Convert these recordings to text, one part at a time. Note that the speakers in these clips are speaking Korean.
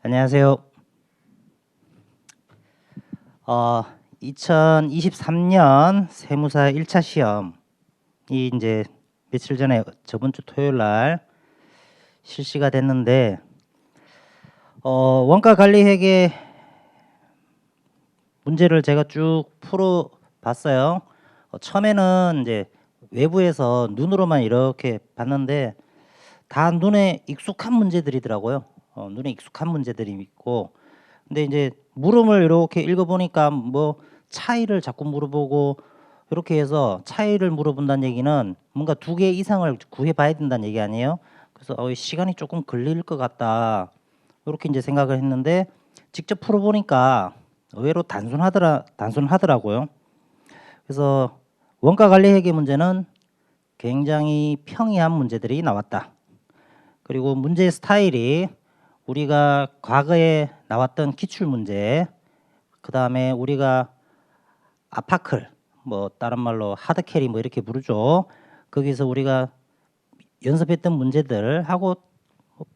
안녕하세요. 2023년 세무사 1차 시험이 이제 며칠 전에 저번 주 토요일 날 실시가 됐는데 원가 관리 회계 문제를 제가 쭉 풀어 봤어요. 처음에는 이제 외부에서 눈으로만 이렇게 봤는데 다 눈에 익숙한 문제들이더라고요. 눈에 익숙한 문제들이 있고, 근데 이제 물음을 이렇게 읽어보니까 뭐 차이를 자꾸 물어보고, 이렇게 해서 차이를 물어본다는 얘기는 뭔가 2개 이상을 구해봐야 된다는 얘기 아니에요? 그래서 시간이 조금 걸릴 것 같다, 이렇게 이제 생각을 했는데 직접 풀어보니까 의외로 단순하더라고요. 그래서 원가 관리 회계 문제는 굉장히 평이한 문제들이 나왔다. 그리고 문제 스타일이 우리가 과거에 나왔던 기출문제, 그 다음에 우리가 아파클, 뭐 다른 말로 하드캐리 뭐 이렇게 부르죠. 거기서 우리가 연습했던 문제들하고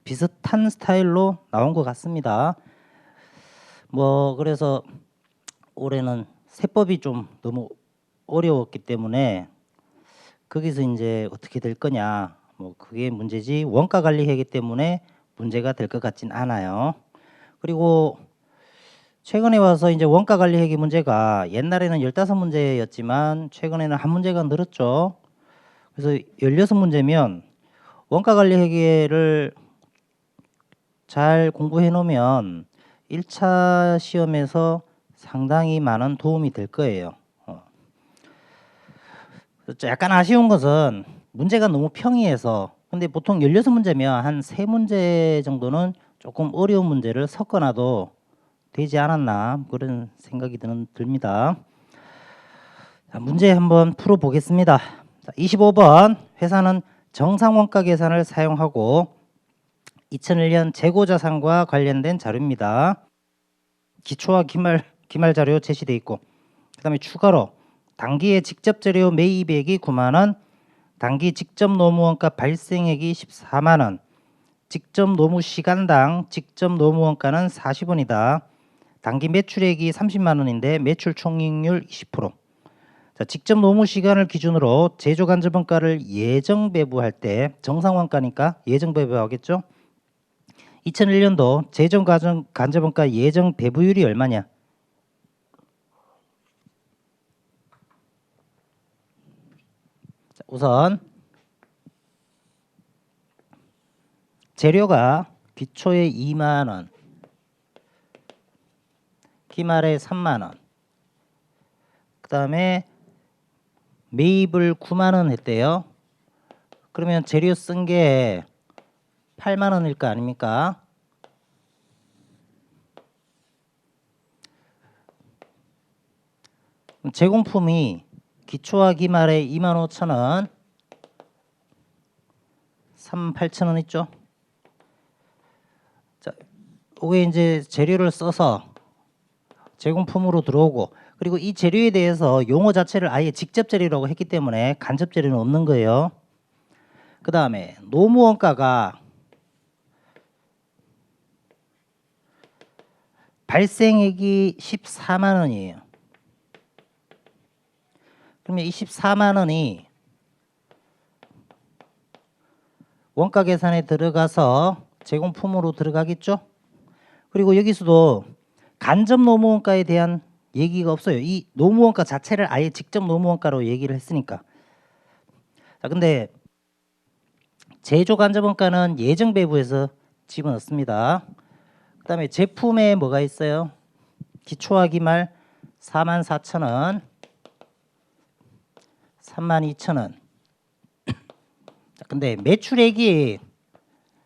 비슷한 스타일로 나온 것 같습니다. 뭐 그래서 올해는 세법이 좀 너무 어려웠기 때문에 거기서 이제 어떻게 될 거냐, 뭐 그게 문제지 원가 관리 회계 때문에 문제가 될 것 같진 않아요. 그리고 최근에 와서 이제 원가 관리 회계 문제가 옛날에는 15문제였지만 최근에는 한 문제가 늘었죠. 그래서 16문제면 원가 관리 회계를 잘 공부해 놓으면 1차 시험에서 상당히 많은 도움이 될 거예요. 약간 아쉬운 것은 문제가 너무 평이해서, 근데 보통 16문제면 한 3문제 정도는 조금 어려운 문제를 섞어놔도 되지 않았나, 그런 생각이 듭니다. 자, 문제 한번 풀어보겠습니다. 25번, 회사는 정상원가 계산을 사용하고 2001년 재고자산과 관련된 자료입니다. 기초와 기말 자료 제시되어 있고, 그 다음에 추가로 단기의 직접 재료 매입액이 9만원, 단기 직접 노무원가 발생액이 14만원, 직접 노무 시간당 직접 노무원가는 40원이다. 단기 매출액이 30만원인데 매출 총이익률 20%. 자, 직접 노무 시간을 기준으로 제조 간접원가를 예정 배부할 때, 정상원가니까 예정 배부하겠죠. 2001년도 제조 간접원가 예정 배부율이 얼마냐? 자, 우선 재료가 기초에 2만원, 기말에 3만원, 그 다음에 매입을 9만원 했대요. 그러면 재료 쓴 게 8만원일 거 아닙니까? 제공품이 기초와 기말에 25,000원, 38,000원 있죠? 자, 이게 이제 재료를 써서 제공품으로 들어오고, 그리고 이 재료에 대해서 용어 자체를 아예 직접 재료라고 했기 때문에 간접 재료는 없는 거예요. 그 다음에 노무원가가 발생액이 14만원이에요. 그러면 이 14만원이 원가 계산에 들어가서 제공품으로 들어가겠죠. 그리고 여기서도 간접 노무원가에 대한 얘기가 없어요. 이 노무원가 자체를 아예 직접 노무원가로 얘기를 했으니까. 자, 근데 제조 간접원가는 예정 배부에서 집어넣습니다. 그 다음에 제품에 뭐가 있어요? 기초와 기말 44,000원, 32,000원. 근데 매출액이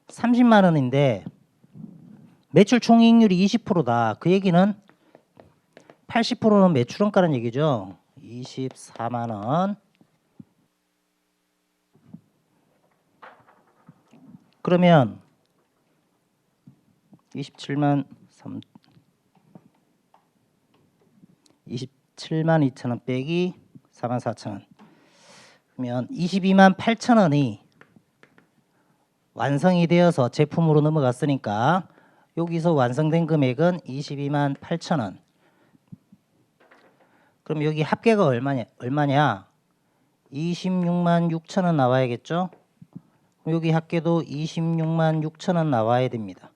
30만원인데 매출 총이익률이 20%다. 그 얘기는 80%는 매출원가라는 얘기죠. 24만원. 그러면 27만 2천 원 빼기 44,000원. 그러면 22만 8천 원이 완성이 되어서 제품으로 넘어갔으니까 여기서 완성된 금액은 22만 8천 원. 그럼 여기 합계가 얼마냐? 26만 6천 원 나와야겠죠? 여기 합계도 26만 6천 원 나와야 됩니다.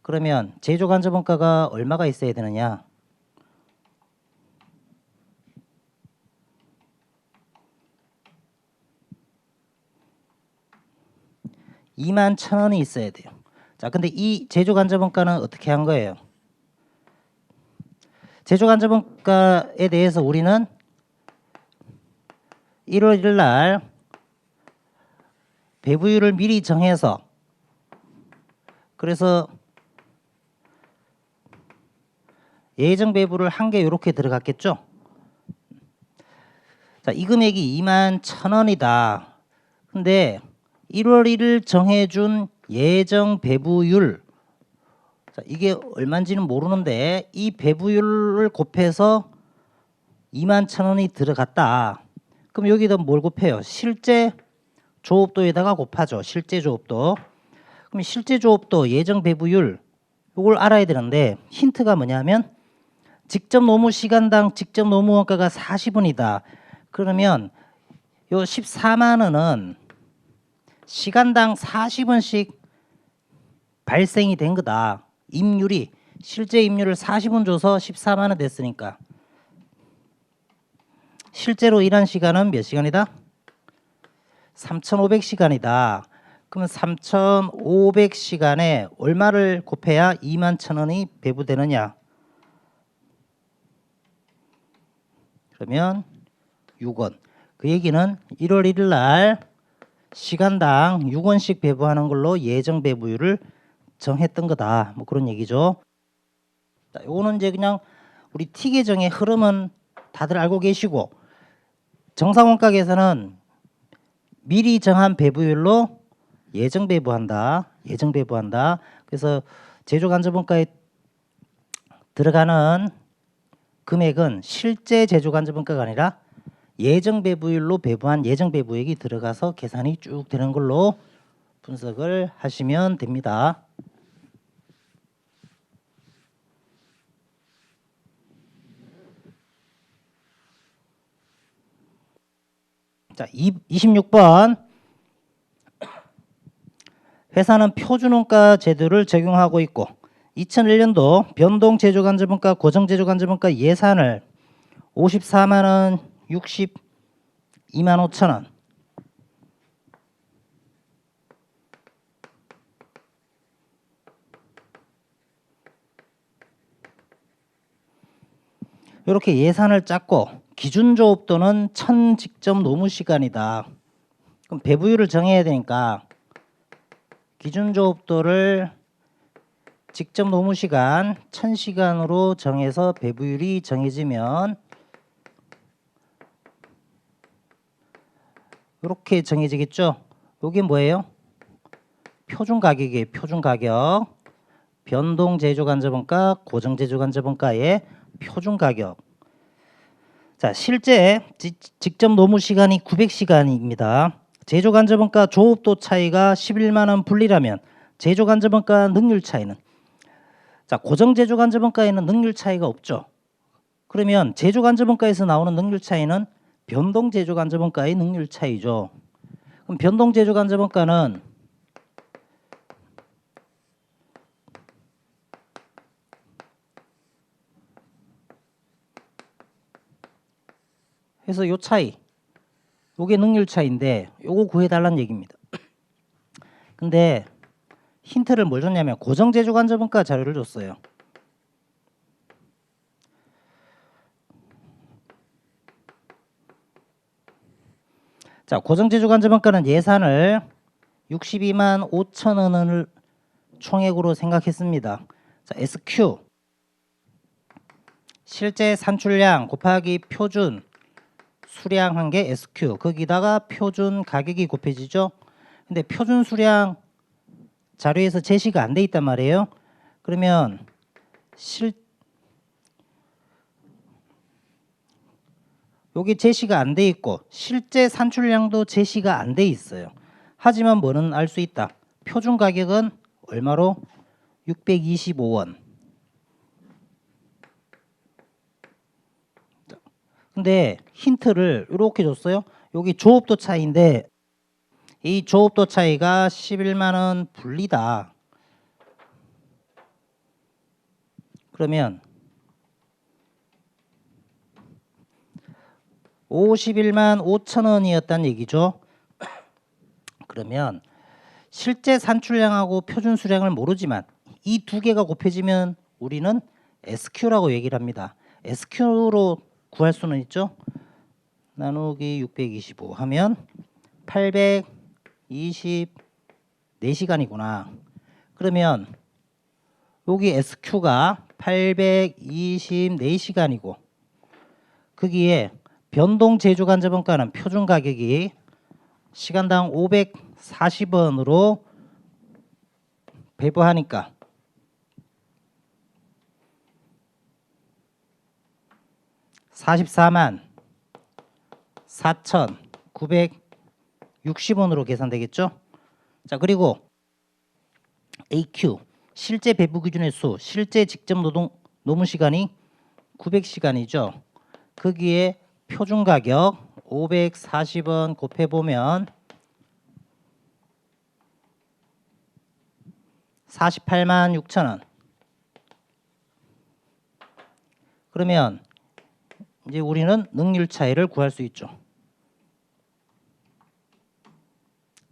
그러면 제조간접원가가 얼마가 있어야 되느냐? 2만 1천 원이 있어야 돼요. 자, 근데 이 제조간접원가는 어떻게 한 거예요? 제조간접원가에 대해서 우리는 1월 1일 날 배부율을 미리 정해서 그래서 예정 배부를 한 개 이렇게 들어갔겠죠. 자, 이 금액이 2만 1천 원이다. 근데 1월 1일 정해준 예정 배부율, 자, 이게 얼마인지는 모르는데 이 배부율을 곱해서 2만 1천 원이 들어갔다. 그럼 여기다 뭘 곱해요? 실제 조업도에다가 곱하죠. 실제 조업도. 그럼 실제 조업도 예정 배부율 이걸 알아야 되는데 힌트가 뭐냐면 직접 노무 시간당 직접 노무 원가가 40원이다. 그러면 요 14만 원은 시간당 40원씩 발생이 된 거다. 임률이 실제 임률을 40원 줘서 14만 원 됐으니까 실제로 일한 시간은 몇 시간이다? 3,500시간이다. 그러면 3,500시간에 얼마를 곱해야 2만 1천 원이 배부되느냐? 그러면 6원. 그 얘기는 1월 1일 날 시간당 6원씩 배부하는 걸로 예정 배부율을 정했던 거다. 뭐 그런 얘기죠. 자, 요거는 이제 그냥 우리 T 계정의 흐름은 다들 알고 계시고 정상원가 계산은 미리 정한 배부율로 예정 배부한다. 예정 배부한다. 그래서 제조간접원가에 들어가는 금액은 실제 제조간접원가가 아니라 예정 배부율로 배부한 예정 배부액이 들어가서 계산이 쭉 되는 걸로 분석을 하시면 됩니다. 자, 26번. 회사는 표준원가 제도를 적용하고 있고 2001년도 변동 제조간접원가 고정 제조간접원가 예산을 54만 원, 62만 5천 원. 이렇게 예산을 짰고 기준 조업도는 1000 직접 노무 시간이다. 그럼 배부율을 정해야 되니까 기준 조업도를 직접 노무 시간 1000시간으로 정해서 배부율이 정해지면 이렇게 정해지겠죠. 이게 뭐예요? 표준 가격이에요. 표준 가격. 변동 제조간접원가, 고정 제조간접원가의 표준 가격. 자, 실제 직접 노무 시간이 900시간입니다. 제조간접원가 조업도 차이가 11만 원 분리라면 제조간접원가 능률 차이는, 자, 고정 제조간접원가에는 능률 차이가 없죠. 그러면 제조간접원가에서 나오는 능률 차이는 변동 제조간접원가의 능률 차이죠. 그럼 변동 제조간접원가는 그래서 요 차이, 요게 능률 차이인데 요거 구해달라는 얘기입니다. 근데 힌트를 뭘 줬냐면 고정 제조간접원가 자료를 줬어요. 자, 고정 제조간접원가는 예산을 62만 5천 원을 총액으로 생각했습니다. 자, SQ 실제 산출량 곱하기 표준 수량한 게 SQ, 거기다가 표준 가격이 곱해지죠. 근데 표준 수량 자료에서 제시가 안 돼 있단 말이에요. 그러면 여기 제시가 안 돼 있고 실제 산출량도 제시가 안 돼 있어요. 하지만 뭐는 알 수 있다. 표준 가격은 얼마로? 625원. 근데 힌트를 이렇게 줬어요. 여기 조업도 차이인데 이 조업도 차이가 11만 원 분리다. 그러면 51만 5천 원이었단 얘기죠. 그러면 실제 산출량하고 표준 수량을 모르지만 이 두 개가 곱해지면 우리는 SQ라고 얘기를 합니다. SQ로 구할 수는 있죠. 나누기 625 하면 824시간이구나. 그러면 여기 SQ가 824시간이고 거기에 변동 제조 간접원가는 표준 가격이 시간당 540원으로 배부하니까 44만 4,960원으로 계산되겠죠. 자, 그리고 AQ 실제 배부 기준의 수, 실제 직접 노무 시간이 900시간이죠. 거기에 표준 가격 540원 곱해 보면 48만 6천 원. 그러면 이제 우리는 능률 차이를 구할 수 있죠.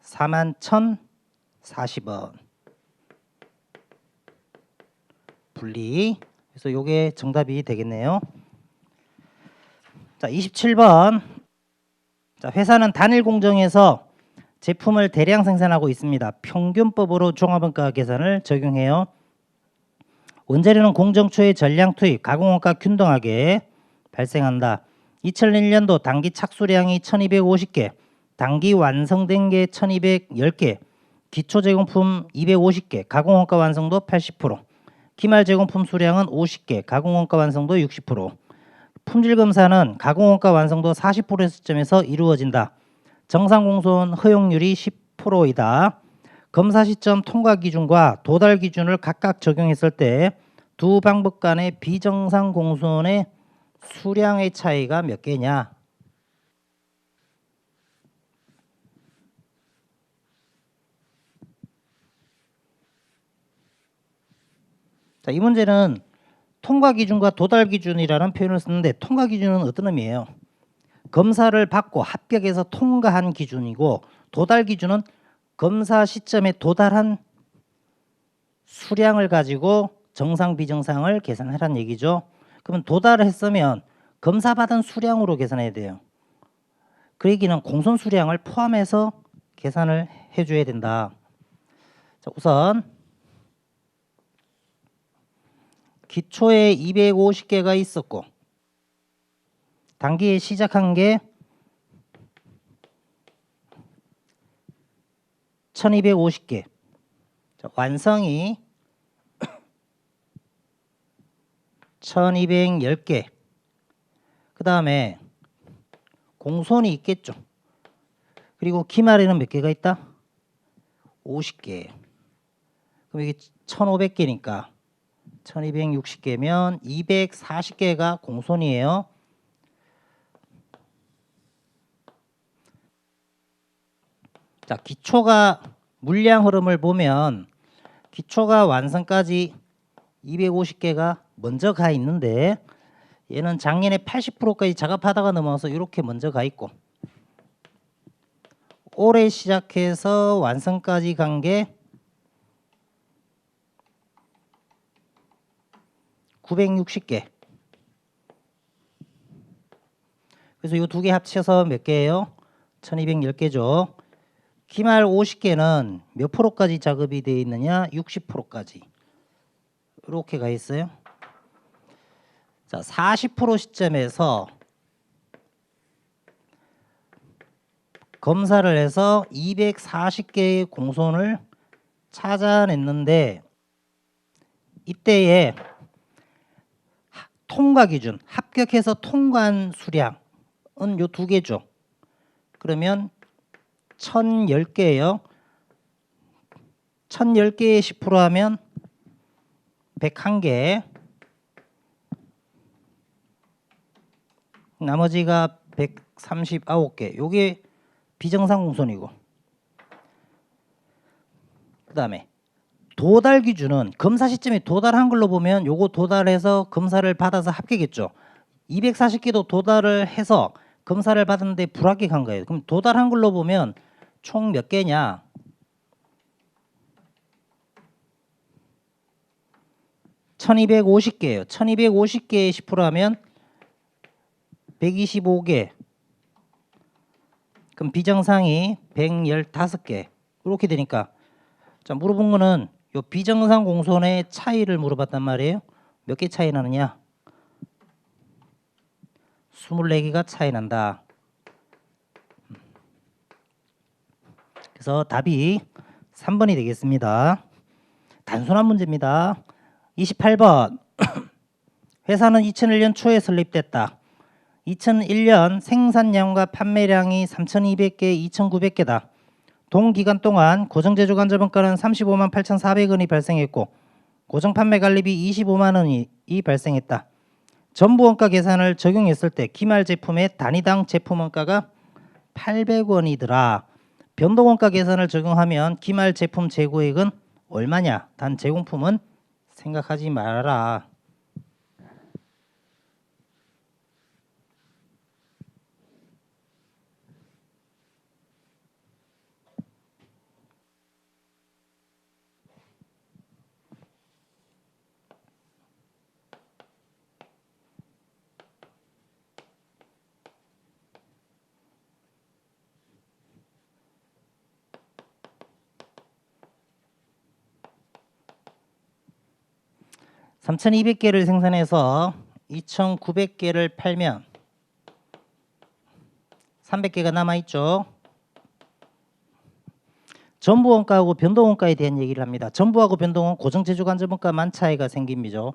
41,040원 분리. 그래서 이게 정답이 되겠네요. 자, 27번. 자, 회사는 단일 공정에서 제품을 대량 생산하고 있습니다. 평균법으로 종합원가 계산을 적용해요. 원재료는 공정 초에 전량 투입, 가공원가 균등하게 발생한다. 2001년도 단기 착수량이 1250개, 단기 완성된 게 1210개, 기초 제공품 250개, 가공원가 완성도 80%, 기말 제공품 수량은 50개, 가공원가 완성도 60%. 품질 검사는 가공원가 완성도 40%의 시점에서 이루어진다. 정상 공손 허용률이 10%이다. 검사 시점 통과 기준과 도달 기준을 각각 적용했을 때 두 방법 간의 비정상 공손의 수량의 차이가 몇 개냐? 자, 이 문제는 통과 기준과 도달 기준이라는 표현을 쓰는데 통과 기준은 어떤 의미예요? 검사를 받고 합격해서 통과한 기준이고 도달 기준은 검사 시점에 도달한 수량을 가지고 정상 비정상을 계산하라는 얘기죠. 그러면 도달을 했으면 검사 받은 수량으로 계산해야 돼요. 그 얘기는 공손 수량을 포함해서 계산을 해줘야 된다. 자, 우선 기초에 250개가 있었고 단기에 시작한 게 1250개. 자, 완성이 1210개. 그 다음에 공손이 있겠죠. 그리고 기말에는 몇 개가 있다? 50개. 그럼 이게 1500개니까 1260개면 240개가 공손이에요. 자, 기초가 물량 흐름을 보면 기초가 완성까지 250개가 먼저 가 있는데 얘는 작년에 80%까지 작업하다가 넘어서 이렇게 먼저 가 있고 올해 시작해서 완성까지 간 게 960개. 그래서 이 두 개 합쳐서 몇 개예요? 1210개죠. 기말 50개는 몇 프로까지 작업이 되어 있느냐? 60%까지. 이렇게 가 있어요. 자, 40% 시점에서 검사를 해서 240개의 공손을 찾아냈는데 이때에 통과 기준, 합격해서 통과한 수량은 요 두 개죠. 그러면 1010개예요. 1010개의 10% 하면 101개, 나머지가 139개. 요게 비정상 공손이고, 그 다음에 도달 기준은 검사 시점에 도달한 걸로 보면 요거 도달해서 검사를 받아서 합격했죠. 240개도 도달을 해서 검사를 받았는데 불합격한 거예요. 그럼 도달한 걸로 보면 총 몇 개냐? 1250개예요. 1250개의 10% 하면 125개. 그럼 비정상이 115개. 이렇게 되니까, 자, 물어본 거는 요 비정상 공손의 차이를 물어봤단 말이에요. 몇 개 차이 나느냐? 24개가 차이 난다. 그래서 답이 3번이 되겠습니다. 단순한 문제입니다. 28번. 회사는 2001년 초에 설립됐다. 2001년 생산량과 판매량이 3,200개, 2,900개다. 동기간 동안 고정제조간접원가는 35만 8,400원이 발생했고 고정 판매 관리비 25만 원이 발생했다. 전부원가 계산을 적용했을 때 기말 제품의 단위당 제품 원가가 800원이더라. 변동원가 계산을 적용하면 기말 제품 재고액은 얼마냐? 단 제공품은 생각하지 말아라. (3200개를) 생산해서 2,900개를 팔면 300개가 남아있죠. 전부원가하고 변동원가에 대한 얘기를 합니다. 전부하고 변동은 고정제조간접원가만 차이가 생기죠.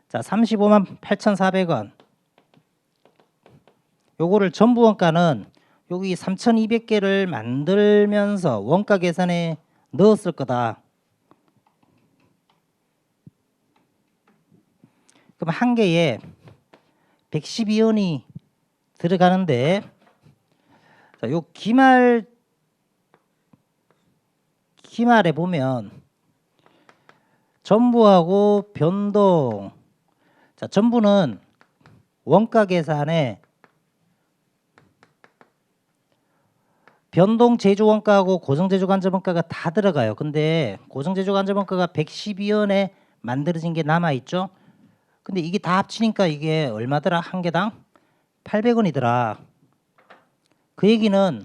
자, 35만 8,400원. 요거를 전부원가는 여기 3,200개를 만들면서 원가 계산에 넣었을 거다. 그럼 한 개에 112원이 들어가는데, 자, 요 기말에 보면 전부하고 변동. 자, 전부는 원가 계산에 변동 제조원가하고 고정제조간접원가가 다 들어가요. 근데 고정제조간접원가가 112원에 만들어진 게 남아있죠. 근데 이게 다 합치니까 이게 얼마더라? 한 개당 800원이더라. 그 얘기는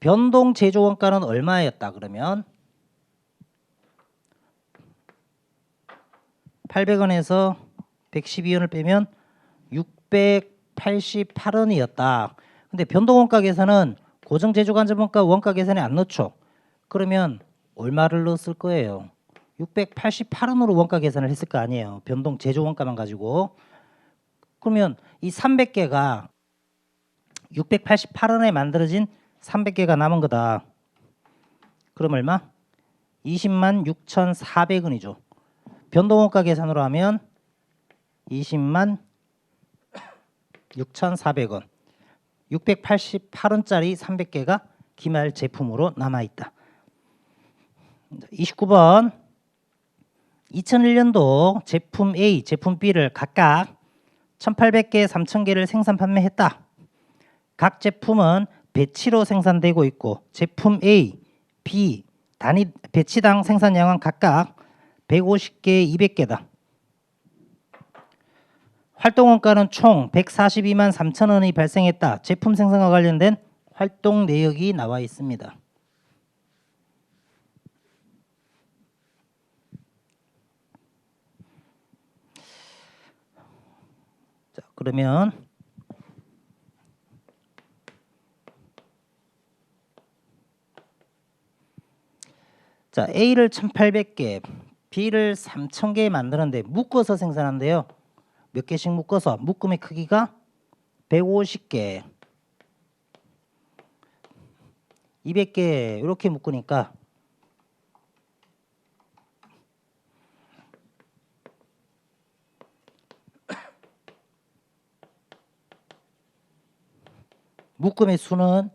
변동 제조원가는 얼마였다 그러면 800원에서 112원을 빼면 688원이었다. 근데 변동원가 계산은 고정제조간접원가 원가 계산에 안 넣죠. 그러면 얼마를 넣었을 거예요? 688원으로 원가 계산을 했을 거 아니에요. 변동 제조원가만 가지고. 그러면 이 300개가 688원에 만들어진 300개가 남은 거다. 그럼 얼마? 20만 6,400원이죠. 변동원가 계산으로 하면 20만 6,400원. 688원짜리 300개가 기말 제품으로 남아있다. 29번. 2001년도 제품 A, 제품 B를 각각 1,800개, 3,000개를 생산 판매했다. 각 제품은 배치로 생산되고 있고 제품 A, B 단위 배치당 생산량은 각각 150개, 200개다. 활동원가는 총 142만 3천 원이 발생했다. 제품 생산과 관련된 활동 내역이 나와 있습니다. 자, 그러면 자, A를 1,800개, B를 3,000개 만드는데 묶어서 생산한대요. 몇 개씩 묶어서 묶음의 크기가 150개, 200개 이렇게 묶으니까 묶음의 수는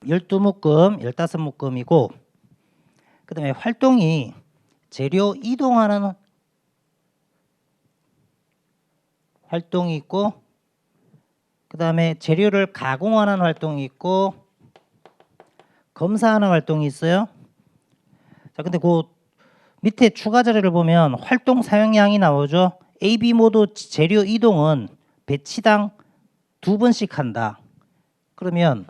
12묶음, 15묶음이고 그 다음에 활동이 재료 이동하는 활동이 있고 그 다음에 재료를 가공하는 활동이 있고 검사하는 활동이 있어요. 자, 근데 그 밑에 추가 자료를 보면 활동 사용량이 나오죠. AB 모드 재료 이동은 배치당 2번씩 한다. 그러면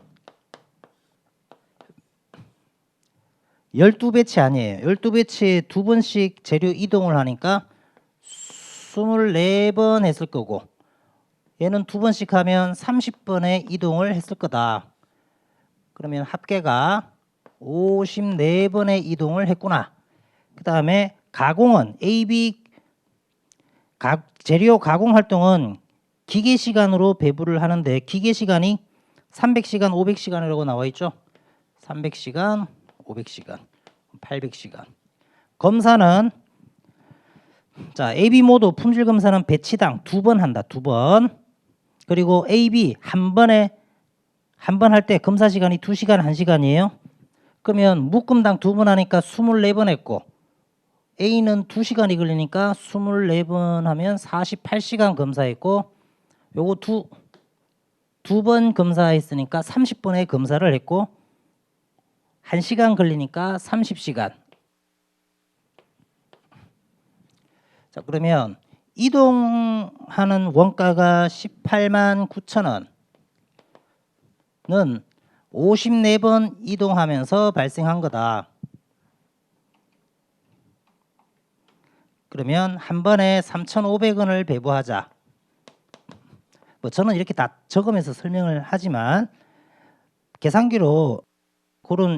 12배치 아니에요. 12배치에 2번씩 재료 이동을 하니까 24번 했을 거고 얘는 2번씩 하면 30번의 이동을 했을 거다. 그러면 합계가 54번의 이동을 했구나. 그 다음에 가공은 AB 재료 가공 활동은 기계 시간으로 배부를 하는데 기계 시간이 300시간, 500시간이라고 나와 있죠. 300시간, 500시간, 800시간. 검사는 자, AB 모드 품질 검사는 배치당 2번 한다. 2번. 그리고 AB 한 번 할 때 검사 시간이 2시간, 1시간이에요. 그러면 묶음당 2번 하니까 24번 했고 A는 2시간이 걸리니까 24번 하면 48시간 검사했고 요거 두 번 검사했으니까 30번의 검사를 했고 1시간 걸리니까 30시간. 자, 그러면 이동하는 원가가 18만 9천 원은 54번 이동하면서 발생한 거다. 그러면 한 번에 3,500원을 배부하자. 뭐 저는 이렇게 다 적으면서 설명을 하지만 계산기로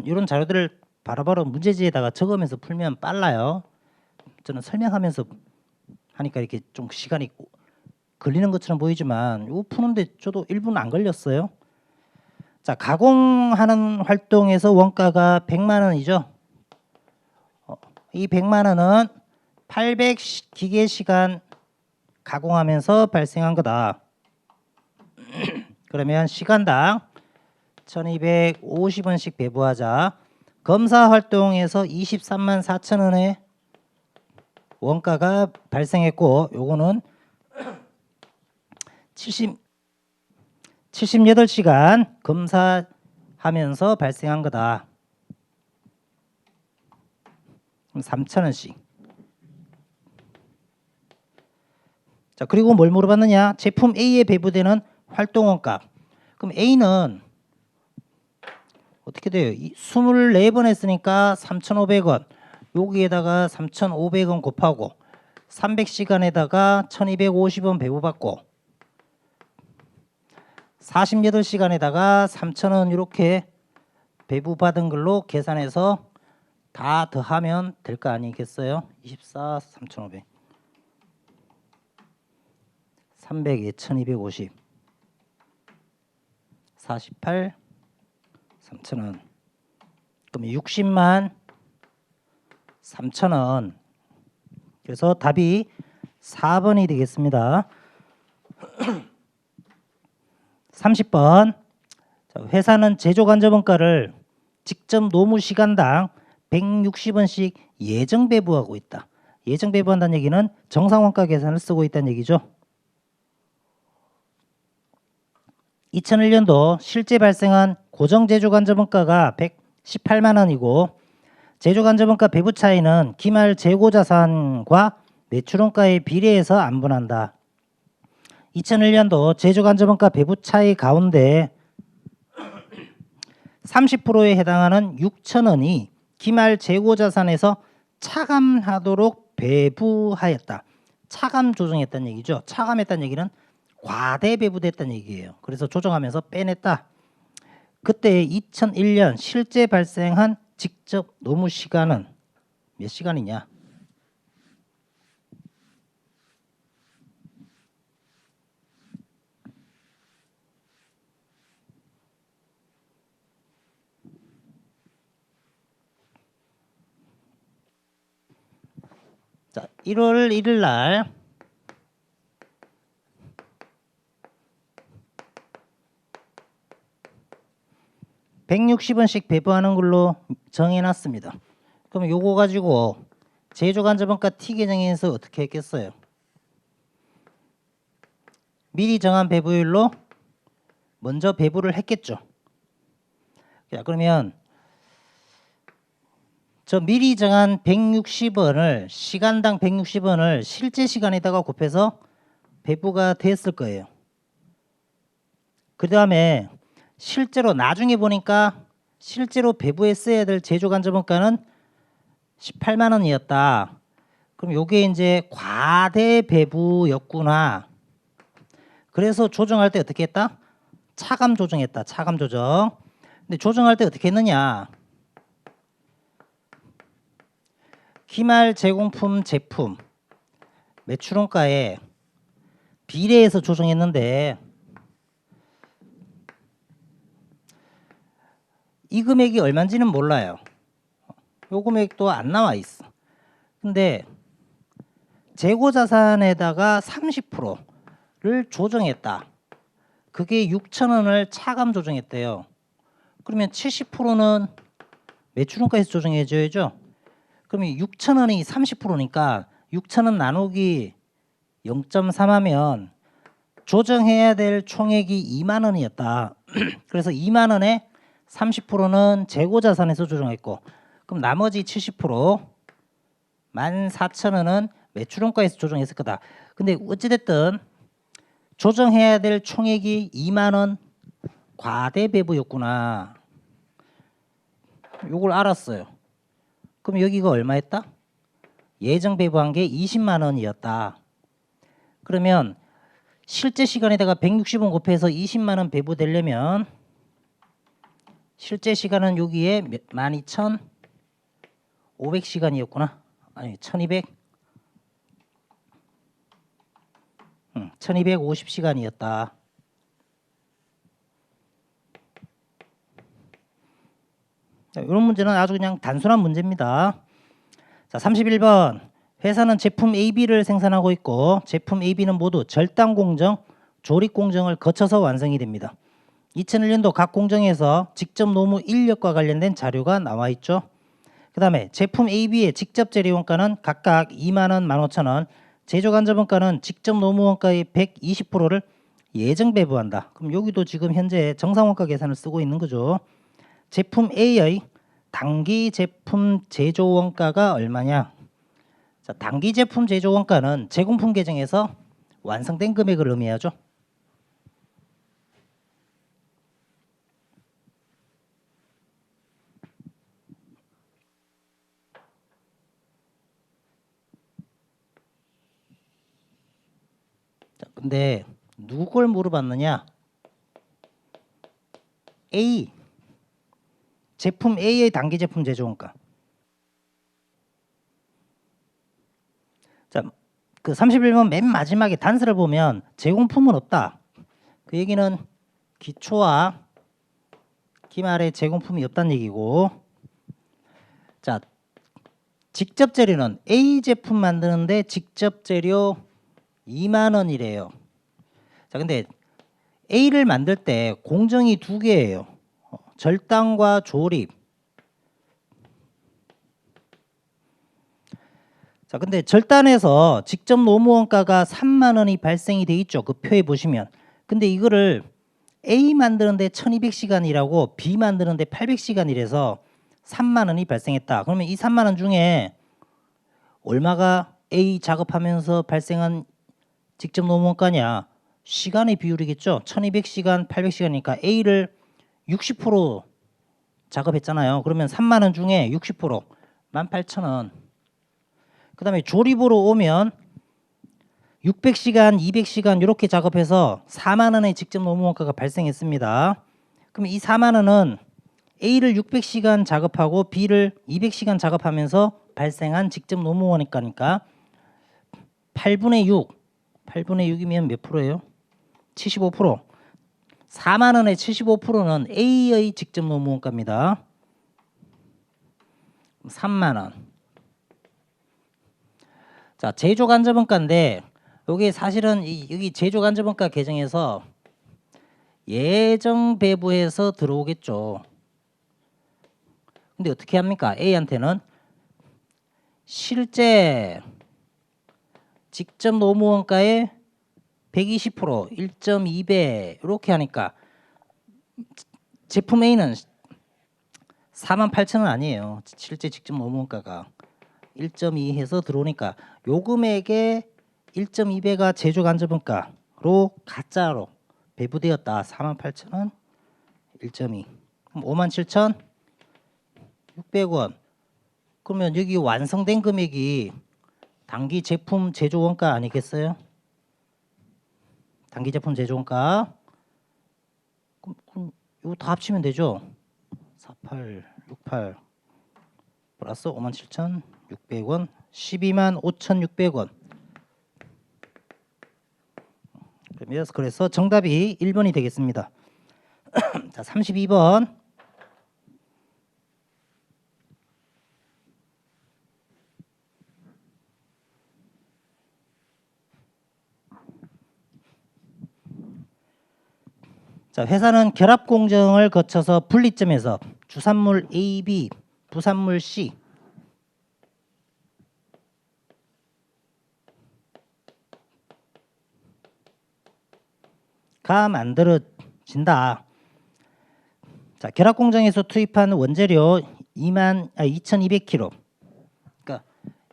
이런 자료들을 바로바로 문제지에다가 적으면서 풀면 빨라요. 저는 설명하면서 하니까 이렇게 좀 시간이 걸리는 것처럼 보이지만 이거 푸는데 저도 1분 안 걸렸어요. 자, 가공하는 활동에서 원가가 100만 원이죠. 이 100만 원은 800기계시간 가공하면서 발생한 거다. 그러면 시간당 1250원씩 배부하자. 검사 활동에서 23만 4천 원의 원가가 발생했고 요거는 78시간 검사하면서 발생한 거다. 그럼 3,000원씩. 자, 그리고 뭘 물어봤느냐? 제품 A에 배부되는 활동 원가. 그럼 A는 어떻게 돼요? 24번 했으니까 3,500원. 여기에다가 3,500원 곱하고 300시간에다가 1,250원 배부받고 48시간에다가 3,000원 이렇게 배부받은 걸로 계산해서 다 더하면 될 거 아니겠어요? 24, 3,500 300에 1,250 48 3,000원. 그럼 60만 3,000원. 그래서 답이 4번이 되겠습니다. 30번. 회사는 제조간접원가를 직접 노무 시간당 160원씩 예정 배부하고 있다. 예정 배부한다는 얘기는 정상원가 계산을 쓰고 있다는 얘기죠. 2001년도 실제 발생한 고정 제조간접원가가 118만 원이고 제조간접원가 배부 차이는 기말 재고자산과 매출원가에 비례해서 안분한다. 2001년도 제조간접원가 배부 차이 가운데 30%에 해당하는 6,000원이 기말 재고자산에서 차감하도록 배부하였다. 차감 조정했다는 얘기죠. 차감했다는 얘기는 과대 배부됐다는 얘기예요. 그래서 조정하면서 빼냈다. 그때 2001년 실제 발생한 직접 노무 시간은 몇 시간이냐? 자, 1월 1일 날 160원씩 배부하는 걸로 정해놨습니다. 그럼 요거 가지고 제조간접원가 T 계정에서 어떻게 했겠어요? 미리 정한 배부율로 먼저 배부를 했겠죠. 자, 그러면 저 미리 정한 160원을 시간당 160원을 실제 시간에다가 곱해서 배부가 됐을 거예요. 그 다음에 실제로 나중에 보니까 실제로 배부했어야 될 제조간접원가는 18만 원이었다. 그럼 요게 이제 과대 배부였구나. 그래서 조정할 때 어떻게 했다? 차감 조정했다. 차감 조정. 근데 조정할 때 어떻게 했느냐? 기말 제공품 제품 매출원가에 비례해서 조정했는데 이 금액이 얼마인지는 몰라요. 요 금액도 안 나와 있어. 근데 재고자산에다가 30%를 조정했다. 그게 6,000원을 차감 조정했대요. 그러면 70%는 매출원가에서 조정해줘야죠. 그러면 6,000원이 30%니까 6,000원 나누기 0.3 하면 조정해야 될 총액이 2만 원이었다. 그래서 2만 원에 30%는 재고자산에서 조정했고 그럼 나머지 70% 14,000원은 매출원가에서 조정했을 거다. 근데 어찌됐든 조정해야 될 총액이 2만 원 과대 배부였구나. 요걸 알았어요. 그럼 여기가 얼마였다? 예정 배부한 게 20만 원이었다. 그러면 실제 시간에다가 160원 곱해서 20만 원 배부되려면 실제 시간은 여기에 12,500시간이었구나. 아니 1250시간이었다. 자, 이런 문제는 아주 그냥 단순한 문제입니다. 자, 31번. 회사는 제품 AB를 생산하고 있고 제품 AB는 모두 절단 공정, 조립 공정을 거쳐서 완성이 됩니다. 2001년도 각 공정에서 직접 노무 인력과 관련된 자료가 나와 있죠. 그 다음에 제품 AB의 직접 재료원가는 각각 2만원, 15,000원, 제조간접원가는 직접 노무원가의 120%를 예정 배부한다. 그럼 여기도 지금 현재 정상원가 계산을 쓰고 있는 거죠. 제품 A의 단기 제품 제조원가가 얼마냐? 자, 단기 제품 제조원가는 제공품 계정에서 완성된 금액을 의미하죠. 자, 근데 누굴 물어봤느냐? A. 제품 A의 단기 제품 제조원가. 자, 그 31번 맨 마지막에 단서를 보면 제공품은 없다. 그 얘기는 기초와 기말에 제공품이 없다는 얘기고, 자, 직접 재료는 A 제품 만드는데 직접 재료 2만 원이래요. 자, 근데 A를 만들 때 공정이 두 개예요. 절단과 조립. 자, 근데 절단에서 직접 노무원가가 3만 원이 발생이 돼 있죠. 그 표에 보시면. 근데 이거를 A 만드는데 1200시간이라고 B 만드는데 800시간이라서 3만 원이 발생했다. 그러면 이 3만 원 중에 얼마가 A 작업하면서 발생한 직접 노무원가냐? 시간의 비율이겠죠. 1200시간, 800시간이니까 A를 60% 작업했잖아요. 그러면 3만 원 중에 60% 18,000원. 그 다음에 조립으로 오면 600시간, 200시간 이렇게 작업해서 4만 원의 직접 노무원가가 발생했습니다. 그럼 이 4만 원은 A를 600시간 작업하고 B를 200시간 작업하면서 발생한 직접 노무원가니까 8분의 6. 8분의 6이면 몇 프로예요? 75%. 4만 원의 75%는 A의 직접 노무원가입니다. 3만 원. 자, 제조간접원가인데 여기 사실은 여기 제조간접원가 계정에서 예정 배부해서 들어오겠죠. 근데 어떻게 합니까? A한테는 실제 직접 노무원가의 120%, 1.2배 이렇게 하니까 제품 A는 48,000원 아니에요. 실제 직접 노무원가가 1.2 해서 들어오니까 요 금액의 1.2배가 제조간접원가로 가짜로 배부되었다. 48,000원 1.2 그럼 57,600원. 그러면 여기 완성된 금액이 단기 제품 제조원가 아니겠어요? 단기 제품 제조원가. 그럼 이거 다 합치면 되죠. 4868 플러스 57,600원 125,600원. 그래서 정답이 1번이 되겠습니다. 자, 32번. 자, 회사는 결합 공정을 거쳐서 분리점에서 주산물 A, B, 부산물 C 가 만들어진다. 자, 결합 공정에서 투입한 원재료 2,200kg. 그러니까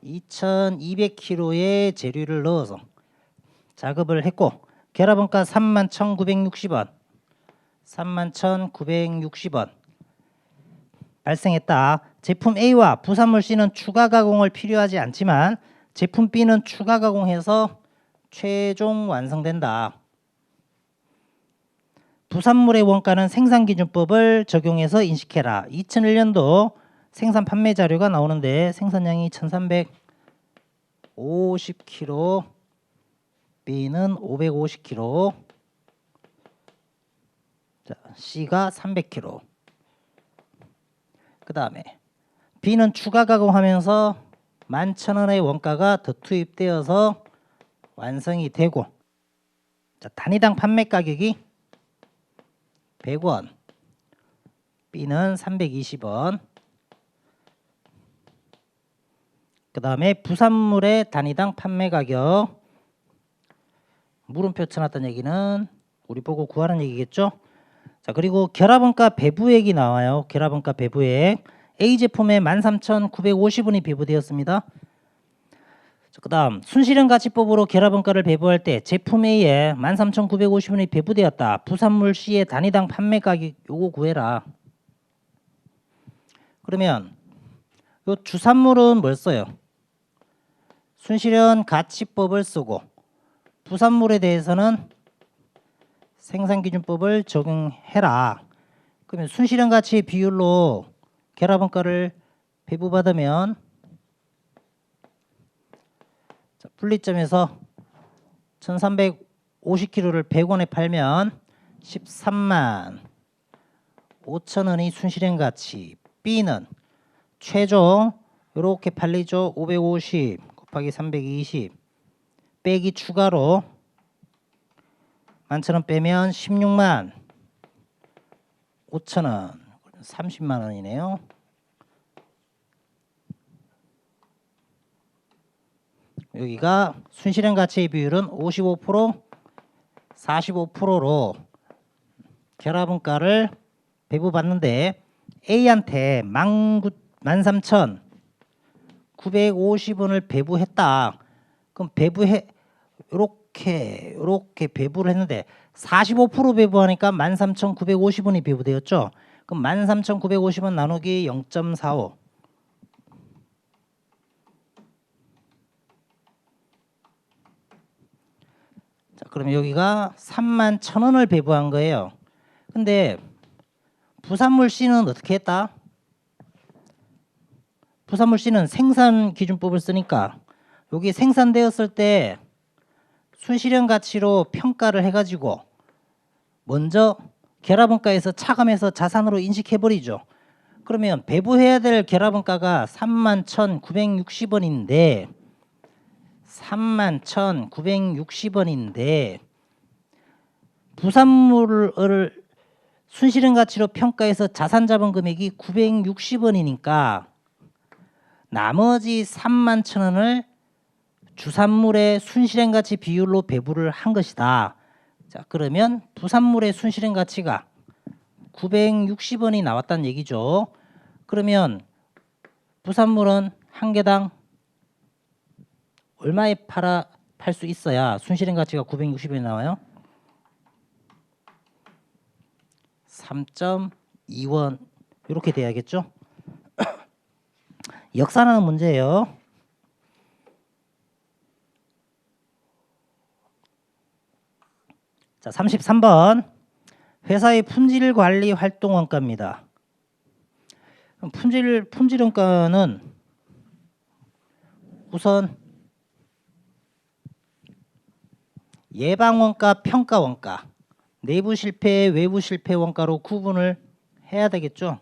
2,200kg의 재료를 넣어서 작업을 했고 결합원가 31,960원. 31,960원 발생했다. 제품 A와 부산물 C는 추가 가공을 필요하지 않지만 제품 B는 추가 가공해서 최종 완성된다. 부산물의 원가는 생산기준법을 적용해서 인식해라. 2001년도 생산 판매 자료가 나오는데 생산량이 1,350kg, B는 550kg, 자, C가 300kg. 그 다음에 B는 추가 가공하면서 11,000원의 원가가 더 투입되어서 완성이 되고, 자, 단위당 판매 가격이 100원, B는 320원. 그 다음에 부산물의 단위당 판매 가격, 물음표 쳐놨던 얘기는 우리 보고 구하는 얘기겠죠. 자, 그리고 결합원가 배부액이 나와요. 결합원가 배부액 A 제품에 13,950원이 배부되었습니다. 그 다음 순실현가치법으로 결합원가를 배부할 때 제품 A에 13,950원이 배부되었다. 부산물 C의 단위당 판매 가격 요거 구해라. 그러면 요 주산물은 뭘 써요? 순실현가치법을 쓰고 부산물에 대해서는 생산기준법을 적용해라. 그러면 순실현가치의 비율로 결합원가를 배부받으면 분리점에서 1,350kg를 100원에 팔면 13만 5천원이 순실현가치. B는 최종 이렇게 팔리죠. 550 곱하기 320 빼기 추가로 11,000원 빼면 16만 5천원 30만원이네요. 여기가 순실현가치의 비율은 55% 45%로 결합원가를 배부받는데 A한테 13,950원을 배부했다. 그럼 이렇게 배부를 했는데 45% 배부하니까 13,950원이 배부되었죠. 그럼 13,950원 나누기 0.45 자, 그러면 여기가 31,000원을 배부한 거예요. 근데 부산물 C는 어떻게 했다? 부산물 C는 생산기준법을 쓰니까 여기 생산되었을 때 순실현가치로 평가를 해가지고 먼저 결합원가에서 차감해서 자산으로 인식해버리죠. 그러면 배부해야 될 결합원가가 31,960원인데 31,960원인데 부산물을 순실현 가치로 평가해서 자산 잡은 금액이 960원이니까 나머지 31,000원을 주산물의 순실현 가치 비율로 배분을 한 것이다. 자, 그러면 부산물의 순실현 가치가 960원이 나왔다는 얘기죠. 그러면 부산물은 한 개당 얼마에 팔 수 있어야 순실현 가치가 960원이 나와요? 3.2원 이렇게 돼야겠죠? 역산하는 문제예요. 자, 33번 회사의 품질 관리 활동 원가입니다. 품질 원가는 우선 예방 원가, 평가 원가, 내부 실패, 외부 실패 원가로 구분을 해야 되겠죠.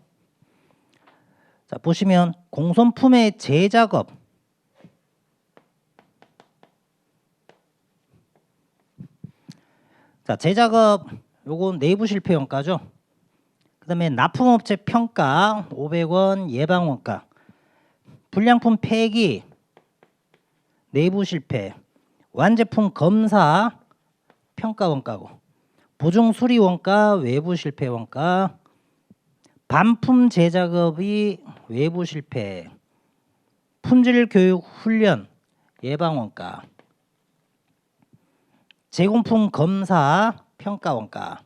자, 보시면 공손품의 재작업, 자, 재작업 요건 내부 실패 원가죠. 그 다음에 납품업체 평가 500원 예방 원가, 불량품 폐기 내부 실패, 완제품 검사 평가 원가고, 보증 수리 원가 외부 실패 원가, 반품 재작업이 외부 실패, 품질 교육 훈련 예방 원가, 제공품 검사 평가 원가.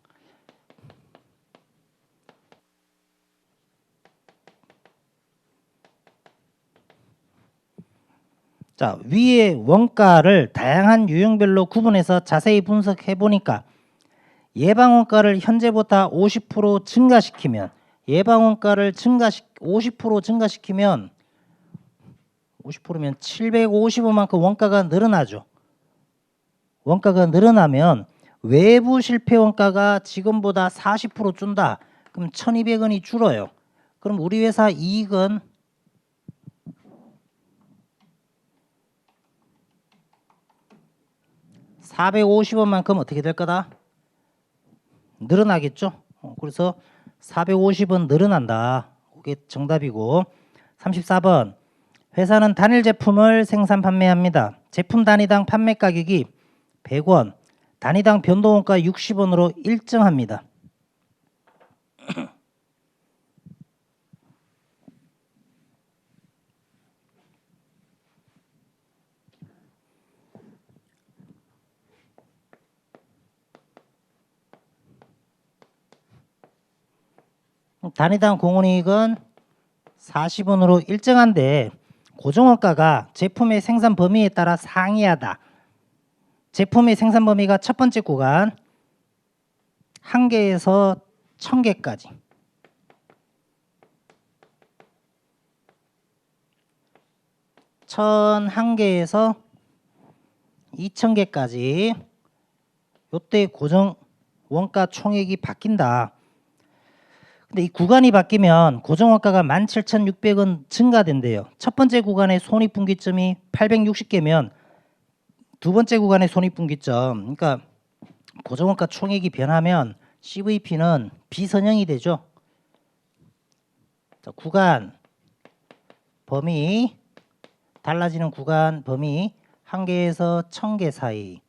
자, 위의 원가를 다양한 유형별로 구분해서 자세히 분석해 보니까 예방 원가를 현재보다 50% 증가시키면, 예방 원가를 50% 증가시키면 50%면 750원만큼 원가가 늘어나죠. 원가가 늘어나면 외부 실패 원가가 지금보다 40% 준다. 그럼 1,200원이 줄어요. 그럼 우리 회사 이익은 450원만큼 어떻게 될 거다? 늘어나겠죠. 그래서 450원 늘어난다. 그게 정답이고. 34번 회사는 단일 제품을 생산 판매합니다. 제품 단위당 판매 가격이 100원, 단위당 변동원가 60원으로 일정합니다. 단위당 공원이익은 40원으로 일정한데 고정원가가 제품의 생산 범위에 따라 상이하다. 제품의 생산 범위가 첫 번째 구간 1개에서 1000개까지, 1001개에서 2000개까지 요때 고정 원가 총액이 바뀐다. 근데 이 구간이 바뀌면 고정원가가 17,600원 증가된대요. 첫 번째 구간의 손익분기점이 860개면 두 번째 구간의 손익분기점, 그러니까 고정원가 총액이 변하면 CVP는 비선형이 되죠. 자, 구간 범위, 달라지는 구간 범위 1개에서 1000개 사이,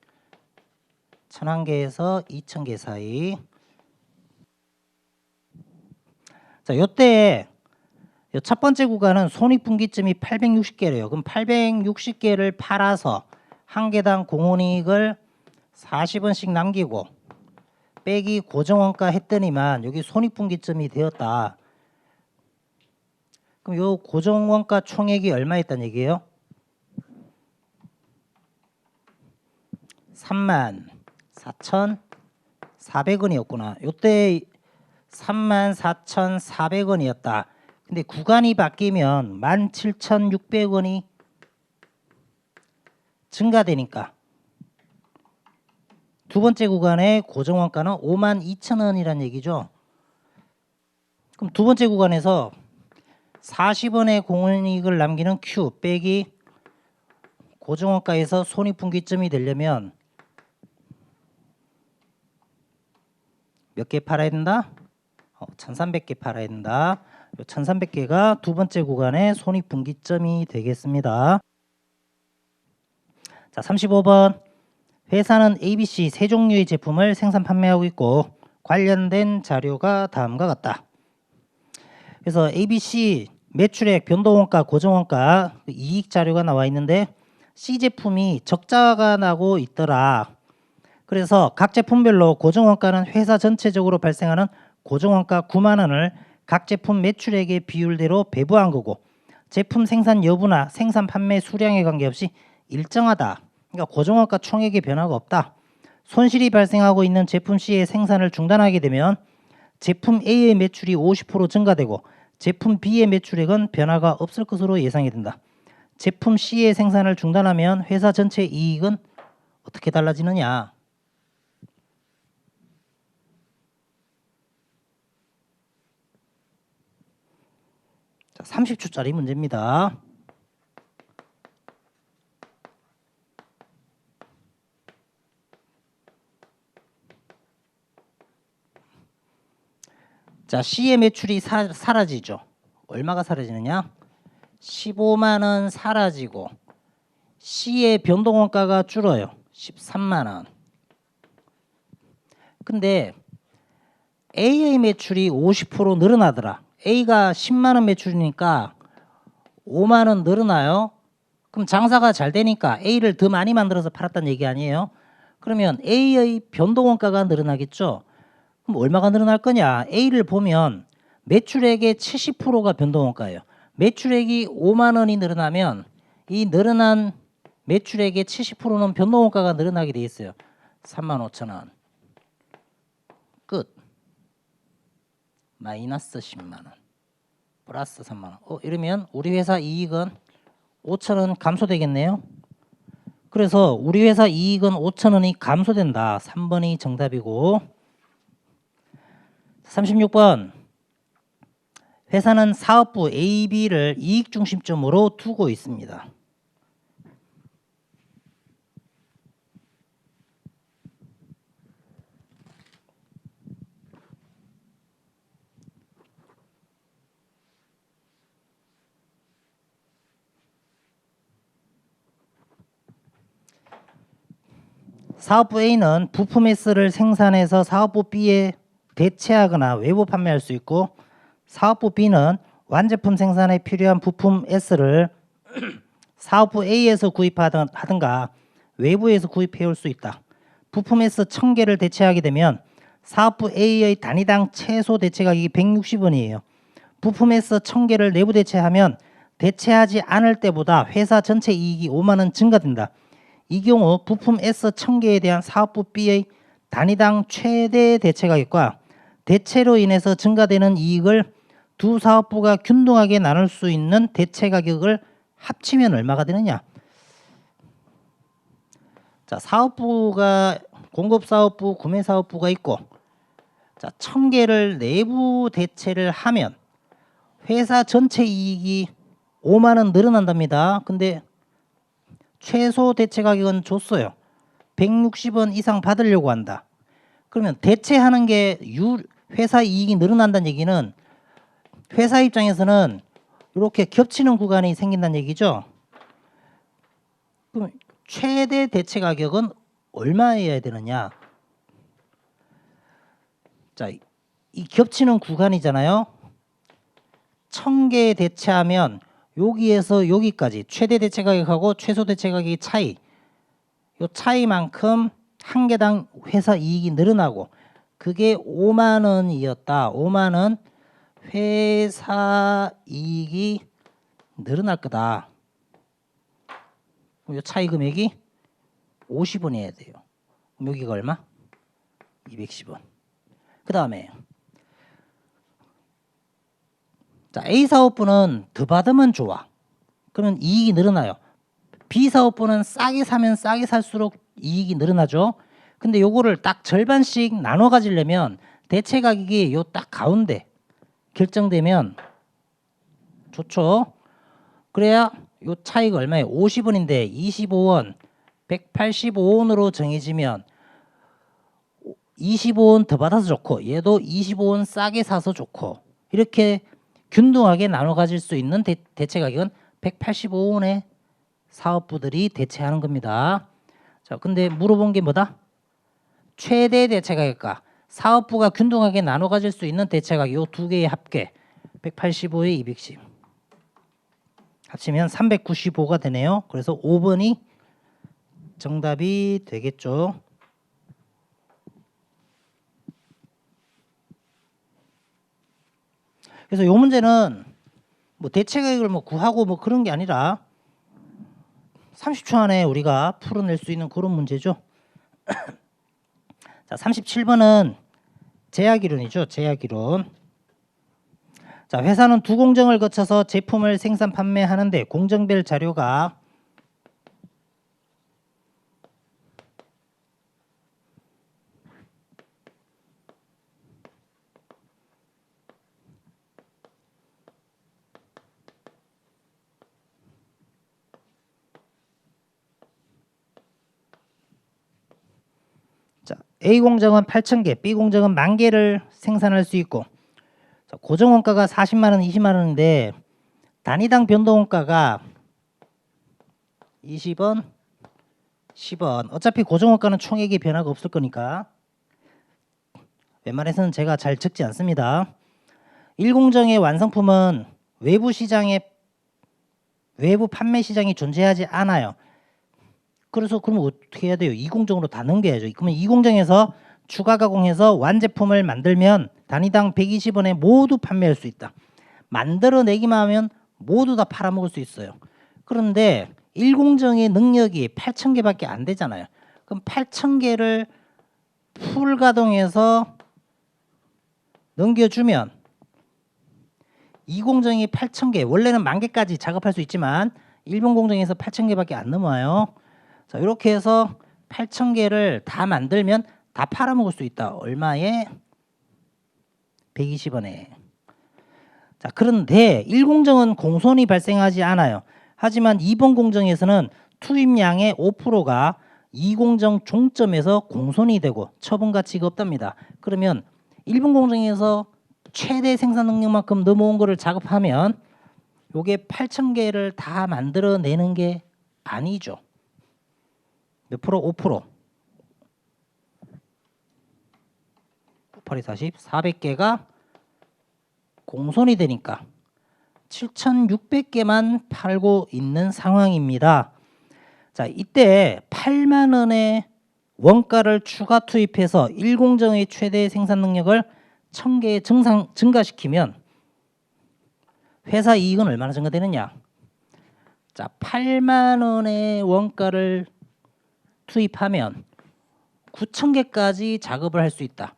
1001개에서 2000개 사이. 자, 요때 첫 번째 구간은 손익분기점이 860개래요. 그럼 860개를 팔아서 한 개당 공원이익을 40원씩 남기고 빼기 고정원가 했더니만 여기 손익분기점이 되었다. 그럼 요 고정원가 총액이 얼마였단 얘기예요? 34,400원이었구나. 요때 34,400원이었다. 근데 구간이 바뀌면 17,600원이 증가되니까 두 번째 구간의 고정원가는 52,000원이란 얘기죠. 그럼 두 번째 구간에서 40원의 공원이익을 남기는 Q 빼기 고정원가에서 손익분기점이 되려면 몇 개 팔아야 된다? 1300개 팔아야 된다. 1300개가 두 번째 구간의 손익분기점이 되겠습니다. 자, 35번. 회사는 ABC 세 종류의 제품을 생산 판매하고 있고 관련된 자료가 다음과 같다. 그래서 ABC 매출액, 변동원가, 고정원가, 이익 자료가 나와 있는데 C 제품이 적자가 나고 있더라. 그래서 각 제품별로 고정원가는 회사 전체적으로 발생하는 고정원가 9만 원을 각 제품 매출액의 비율대로 배부한 거고 제품 생산 여부나 생산 판매 수량에 관계없이 일정하다. 그러니까 고정원가 총액의 변화가 없다. 손실이 발생하고 있는 제품 C의 생산을 중단하게 되면 제품 A의 매출이 50% 증가되고 제품 B의 매출액은 변화가 없을 것으로 예상이 된다. 제품 C의 생산을 중단하면 회사 전체 이익은 어떻게 달라지느냐? 자, 30초짜리 문제입니다. 자, C의 매출이 사라지죠. 얼마가 사라지느냐? 15만 원 사라지고 C의 변동원가가 줄어요. 13만 원. 근데 A의 매출이 50% 늘어나더라. A가 10만 원 매출이니까 5만 원 늘어나요. 그럼 장사가 잘 되니까 A를 더 많이 만들어서 팔았다는 얘기 아니에요? 그러면 A의 변동원가가 늘어나겠죠. 그럼 얼마가 늘어날 거냐? A를 보면 매출액의 70%가 변동원가예요. 매출액이 5만 원이 늘어나면 이 늘어난 매출액의 70%는 변동원가가 늘어나게 돼 있어요. 3만 5천 원. 끝. 마이너스 10만 원. 플러스 3만 원. 이러면 우리 회사 이익은 5천 원 감소되겠네요. 그래서 우리 회사 이익은 5천 원이 감소된다. 3번이 정답이고 36번. 회사는 사업부 A, B를 이익 중심점으로 두고 있습니다. 사업부 A는 부품 S를 생산해서 사업부 B에 대체하거나 외부 판매할 수 있고 사업부 B는 완제품 생산에 필요한 부품 S를 사업부 A에서 구입하든가 외부에서 구입해 올 수 있다. 부품 S 1000개를 대체하게 되면 사업부 A의 단위당 최소 대체 가격이 160원이에요. 부품 S 1000개를 내부 대체하면 대체하지 않을 때보다 회사 전체 이익이 5만 원 증가된다. 이 경우 부품 S 1000개에 대한 사업부 B의 단위당 최대 대체 가격과 대체로 인해서 증가되는 이익을 두 사업부가 균등하게 나눌 수 있는 대체 가격을 합치면 얼마가 되느냐? 자, 사업부가 공급사업부, 구매사업부가 있고 자, 1000개를 내부 대체를 하면 회사 전체 이익이 5만 원 늘어난답니다. 근데 최소 대체 가격은 줬어요. 160원 이상 받으려고 한다. 그러면 대체하는 게 회사 이익이 늘어난다는 얘기는 회사 입장에서는 이렇게 겹치는 구간이 생긴다는 얘기죠. 그럼 최대 대체 가격은 얼마여야 되느냐? 자, 이 겹치는 구간이잖아요. 1000개 대체하면 여기에서 여기까지 최대 대체 가격하고 최소 대체 가격의 차이, 이 차이만큼 한 개당 회사 이익이 늘어나고 그게 5만 원이었다. 5만 원 회사 이익이 늘어날 거다. 이 차이 금액이 50원이어야 돼요. 그럼 여기가 얼마? 210원. 그 다음에 자, A 사업부는 더 받으면 좋아. 그러면 이익이 늘어나요. B 사업부는 싸게 사면 싸게 살수록 이익이 늘어나죠. 근데 요거를 딱 절반씩 나눠 가지려면 대체 가격이 요 딱 가운데 결정되면 좋죠. 그래야 요 차이가 얼마예요? 50원인데 25원, 185원으로 정해지면 25원 더 받아서 좋고 얘도 25원 싸게 사서 좋고 이렇게 균등하게 나눠 가질 수 있는 대체 가격은 185원에 사업부들이 대체하는 겁니다. 자, 근데 물어본 게 뭐다? 최대 대체 가격과 사업부가 균등하게 나눠 가질 수 있는 대체 가격 이 두 개의 합계 185에 210 합치면 395가 되네요. 그래서 5번이 정답이 되겠죠. 그래서 이 문제는 뭐 대체 가격을 뭐 구하고 뭐 그런 게 아니라 30초 안에 우리가 풀어낼 수 있는 그런 문제죠. 자, 37번은 제약이론이죠. 제약이론. 자, 회사는 두 공정을 거쳐서 제품을 생산 판매하는데 공정별 자료가 자, A 공정은 8,000개, B 공정은 10,000개를 생산할 수 있고 자, 고정원가가 40만 원, 20만 원인데 단위당 변동원가가 20원, 10원. 어차피 고정원가는 총액의 변화가 없을 거니까 웬만해서는 제가 잘 적지 않습니다. 1공정의 완성품은 외부 판매 시장이 존재하지 않아요. 그래서 그러면 어떻게 해야 돼요? 2공정으로 다 넘겨야죠. 그러면 2공정에서 추가 가공해서 완제품을 만들면 단위당 120원에 모두 판매할 수 있다. 만들어내기만 하면 모두 다 팔아먹을 수 있어요. 그런데 1공정의 능력이 8,000개밖에 안 되잖아요. 그럼 8,000개를 풀 가동해서 넘겨주면 2공정이 8,000개, 원래는 10,000개까지 작업할 수 있지만 일본 공정에서 8,000개밖에 안 넘어요. 자, 이렇게 해서 8,000개를 다 만들면 다 팔아먹을 수 있다. 얼마에? 120원에. 자, 그런데 1공정은 공손이 발생하지 않아요. 하지만 2번 공정에서는 투입량의 5%가 2공정 종점에서 공손이 되고 처분 가치가 없답니다. 그러면 1번 공정에서 최대 생산 능력만큼 넘어온 거를 작업하면 요게 8,000개를 다 만들어내는 게 아니죠. 몇 프로? 5%. 8이 40, 400개가 공손이 되니까 7,600개만 팔고 있는 상황입니다. 자, 이때 8만 원의 원가를 추가 투입해서 1공정의 최대 생산 능력을 1,000개 증가시키면 회사 이익은 얼마나 증가되느냐? 자, 8만 원의 원가를 투입하면 9,000개까지 작업을 할 수 있다.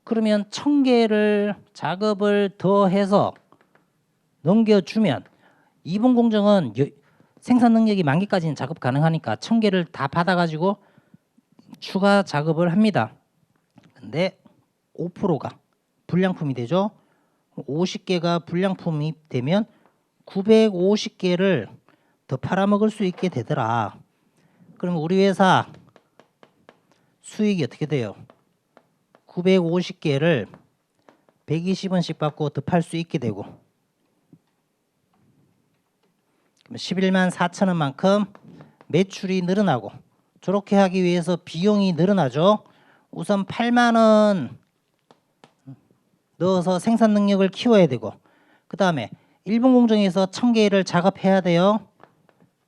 그러면 1,000개를 작업을 더해서 넘겨주면 2번 공정은 생산 능력이 10,000개까지는 작업 가능하니까 1,000개를 다 받아가지고 추가 작업을 합니다. 근데 5%가 불량품이 되죠. 50개가 불량품이 되면 950개를 더 팔아먹을 수 있게 되더라. 그럼 우리 회사 수익이 어떻게 돼요? 950개를 120원씩 받고 더 팔 수 있게 되고 11만 4천 원만큼 매출이 늘어나고 저렇게 하기 위해서 비용이 늘어나죠. 우선 8만 원 넣어서 생산 능력을 키워야 되고 그 다음에 일본 공정에서 1,000개를 작업해야 돼요.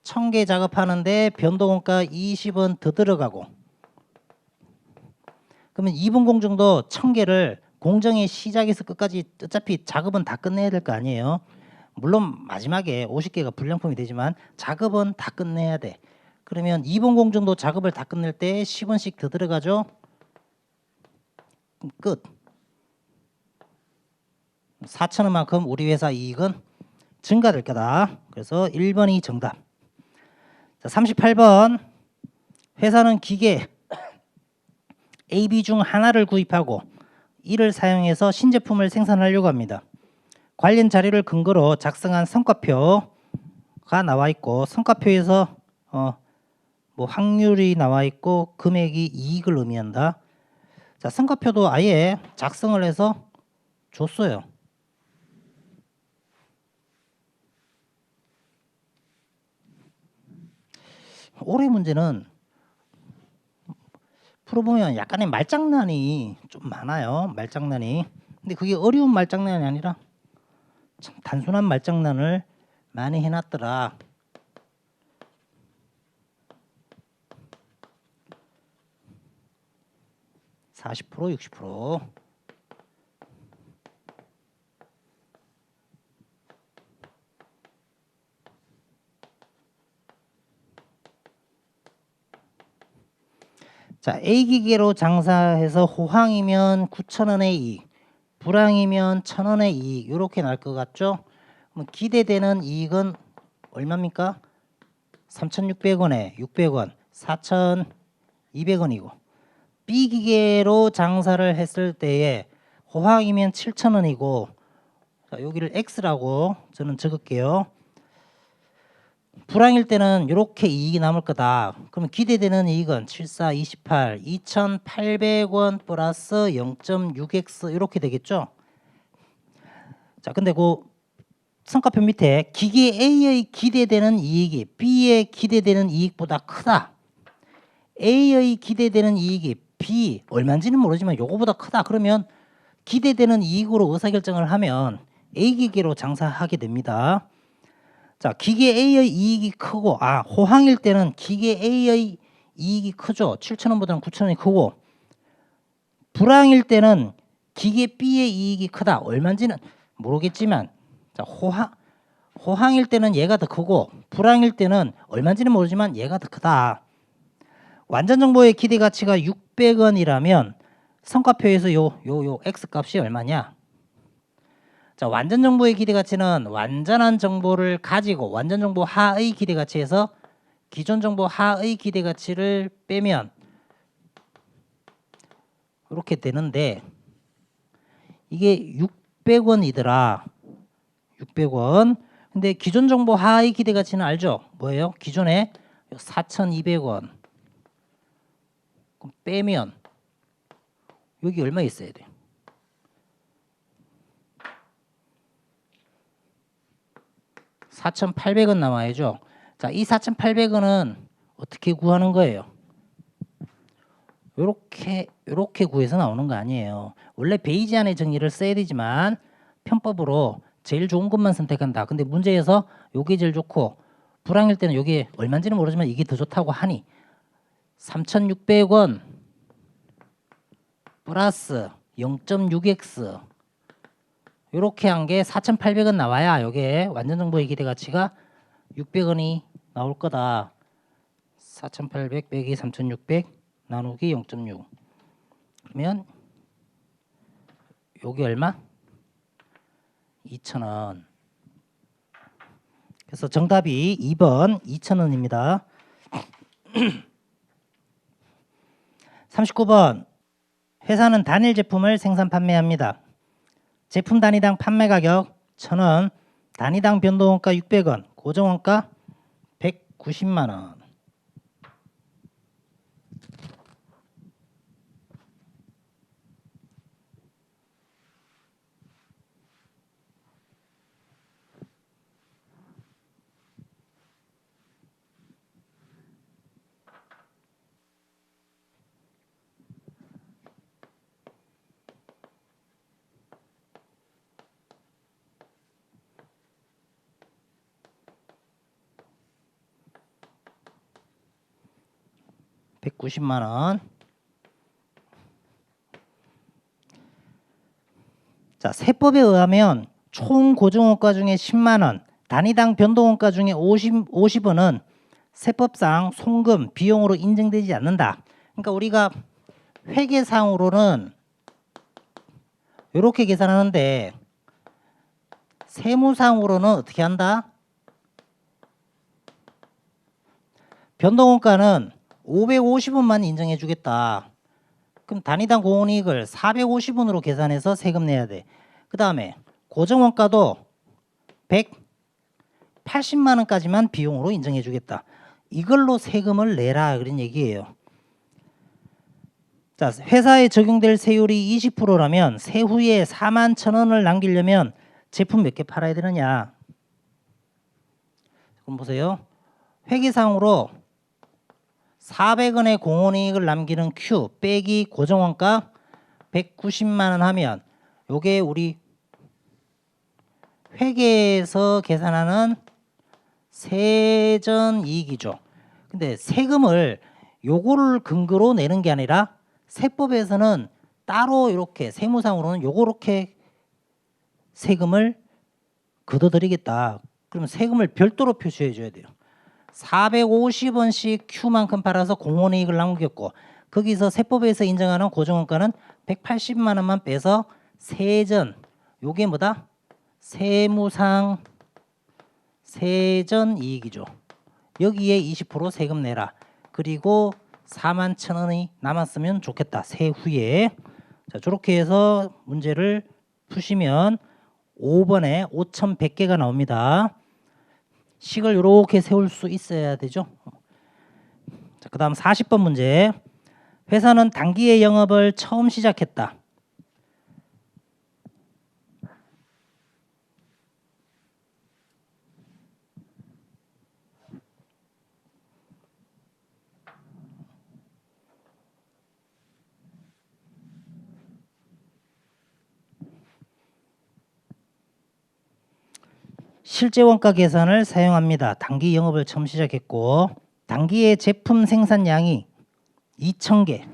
1,000개 작업하는데 변동원가 20원 더 들어가고 그러면 2번 공정도 1,000개를 공정의 시작에서 끝까지 어차피 작업은 다 끝내야 될 거 아니에요. 물론 마지막에 50개가 불량품이 되지만 작업은 다 끝내야 돼. 그러면 2번 공정도 작업을 다 끝낼 때 10원씩 더 들어가죠. 끝. 4,000원만큼 우리 회사 이익은 증가될 거다. 그래서 1번이 정답. 자, 38번 회사는 기계 A, B 중 하나를 구입하고 이를 사용해서 신제품을 생산하려고 합니다. 관련 자료를 근거로 작성한 성과표가 나와 있고 성과표에서 뭐 확률이 나와 있고 금액이 이익을 의미한다. 자, 성과표도 아예 작성을 해서 줬어요. 올해 문제는 풀어보면 약간의 말장난이 좀 많아요. 말장난이. 근데 그게 어려운 말장난이 아니라 참 단순한 말장난을 많이 해놨더라. (40% 60%) 자, A기계로 장사해서 호황이면 9,000원의 이익, 불황이면 1,000원의 이익 이렇게 날 것 같죠? 그럼 기대되는 이익은 얼마입니까? 3,600원에 600원, 4,200원이고 B기계로 장사를 했을 때에 호황이면 7,000원이고 자, 여기를 X라고 저는 적을게요. 불황일 때는 이렇게 이익이 남을 거다. 그러면 기대되는 이익은 74, 28, 2,800원 플러스 0.6x 이렇게 되겠죠. 자, 근데 그 성과표 밑에 기계 A의 기대되는 이익이 B의 기대되는 이익보다 크다. A의 기대되는 이익이 B 얼마인지는 모르지만 요거보다 크다. 그러면 기대되는 이익으로 의사결정을 하면 A기계로 장사하게 됩니다. 자, 기계 A의 이익이 크고 호황일 때는 기계 A의 이익이 크죠. 7,000원보다는 9,000원이 크고 불황일 때는 기계 B의 이익이 크다. 얼마인지는 모르겠지만 자, 호황일 때는 얘가 더 크고 불황일 때는 얼마인지는 모르지만 얘가 더 크다. 완전정보의 기대가치가 600원이라면 성과표에서 요 X값이 얼마냐? 자, 완전정보의 기대가치는 완전한 정보를 가지고 완전정보 하의 기대가치에서 기존정보 하의 기대가치를 빼면 이렇게 되는데 이게 600원이더라. 600원. 근데 기존정보 하의 기대가치는 알죠? 뭐예요? 기존에 4,200원. 그럼 빼면 여기 얼마 있어야 돼? 4,800원 남아야죠. 자, 이 4,800원은 어떻게 구하는 거예요? 요렇게 구해서 나오는 거 아니에요. 원래 베이지안의 정의를 써야 되지만 편법으로 제일 좋은 것만 선택한다. 근데 문제에서 요게 제일 좋고 불황일 때는 요게 얼마인지는 모르지만 이게 더 좋다고 하니 3,600원 플러스 0.6x 요렇게 한 게 4,800원 나와야 요게 완전정보의 기대가치가 600원이 나올 거다. 4,800 빼기 3,600 나누기 0.6 그러면 요게 얼마? 2,000원. 그래서 정답이 2번 2,000원입니다. 39번 회사는 단일 제품을 생산 판매합니다. 제품 단위당 판매 가격 1,000원, 단위당 변동원가 600원, 고정원가 190만 원. (190만 원). 자, 세법에 의하면 총 고정원가 중에 10만 원, 단위당 변동원가 중에 50원은 세법상 송금 비용으로 인정되지 않는다. 그러니까 우리가 회계상으로는 이렇게 계산하는데 세무상으로는 어떻게 한다? 변동원가는 550원만 인정해 주겠다. 그럼 단위당 공원이익을 450원으로 계산해서 세금 내야 돼. 그 다음에 고정원가도 180만 원까지만 비용으로 인정해 주겠다. 이걸로 세금을 내라 그런 얘기예요. 자, 회사에 적용될 세율이 20%라면 세후에 41,000원을 남기려면 제품 몇 개 팔아야 되느냐? 그럼 보세요. 회계상으로 400원의 공원이익을 남기는 Q 빼기 고정원가 190만 원 하면 요게 우리 회계에서 계산하는 세전 이익이죠. 근데 세금을 요거를 근거로 내는 게 아니라 세법에서는 따로 이렇게 세무상으로는 요렇게 세금을 걷어들이겠다. 그러면 세금을 별도로 표시해 줘야 돼요. 450원씩 Q만큼 팔아서 공원이익을 남겼고 거기서 세법에서 인정하는 고정원가는 180만 원만 빼서 세전, 요게 뭐다? 세무상 세전 이익이죠. 여기에 20% 세금 내라. 그리고 41,000원이 남았으면 좋겠다. 세후에. 자, 저렇게 해서 문제를 푸시면 5번에 5,100개가 나옵니다. 식을 이렇게 세울 수 있어야 되죠. 자, 그다음 40번 문제. 회사는 단기의 영업을 처음 시작했다. 실제 원가 계산을 사용합니다. 단기 영업을 처음 시작했고 단기의 제품 생산량이 2,000개.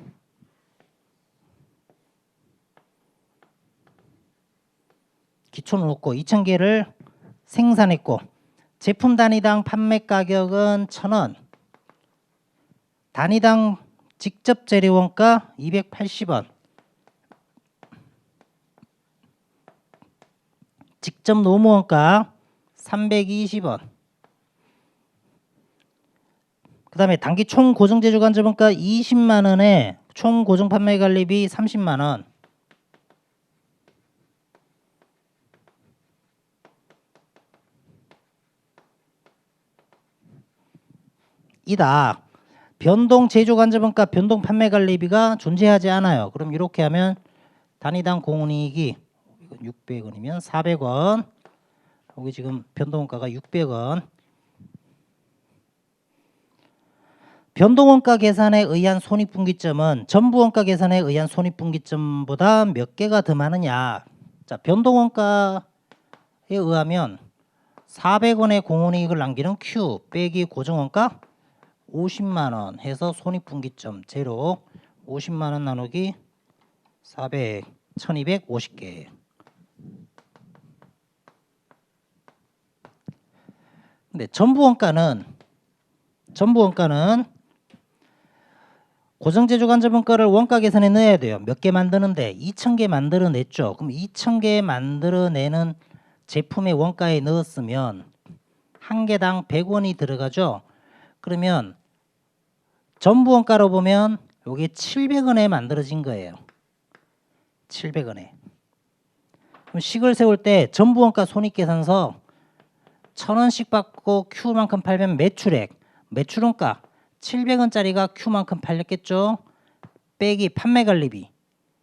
기초는 없고 2,000개를 생산했고 제품 단위당 판매 가격은 1,000원. 단위당 직접 재료 원가 280원. 직접 노무 원가 320원. 그 다음에 단기 총 고정 제조 간접원가 20만 원에 총 고정 판매 관리비 30만 원. 이다. 변동 제조 간접원가 변동 판매 관리비가 존재하지 않아요. 그럼 이렇게 하면 단위당 공원이익이 600원이면 400원. 여기 지금 변동원가가 600원. 변동원가 계산에 의한 손익분기점은 전부원가 계산에 의한 손익분기점보다 몇 개가 더 많으냐. 자, 변동원가에 의하면 400원의 공원이익을 남기는 Q 빼기 고정원가 50만 원 해서 손익분기점 제로 50만 원 나누기 400 1250개. 근데 전부원가는 고정제조 간접원가를 원가 계산에 넣어야 돼요. 몇 개 만드는데 2,000개 만들어냈죠. 그럼 2,000개 만들어내는 제품의 원가에 넣었으면 한 개당 100원이 들어가죠. 그러면 전부원가로 보면 이게 700원에 만들어진 거예요. 700원에. 그럼 식을 세울 때 전부원가 손익계산서 1,000원씩 받고 Q만큼 팔면 매출원가 700원짜리가 Q만큼 팔렸겠죠. 빼기 판매관리비,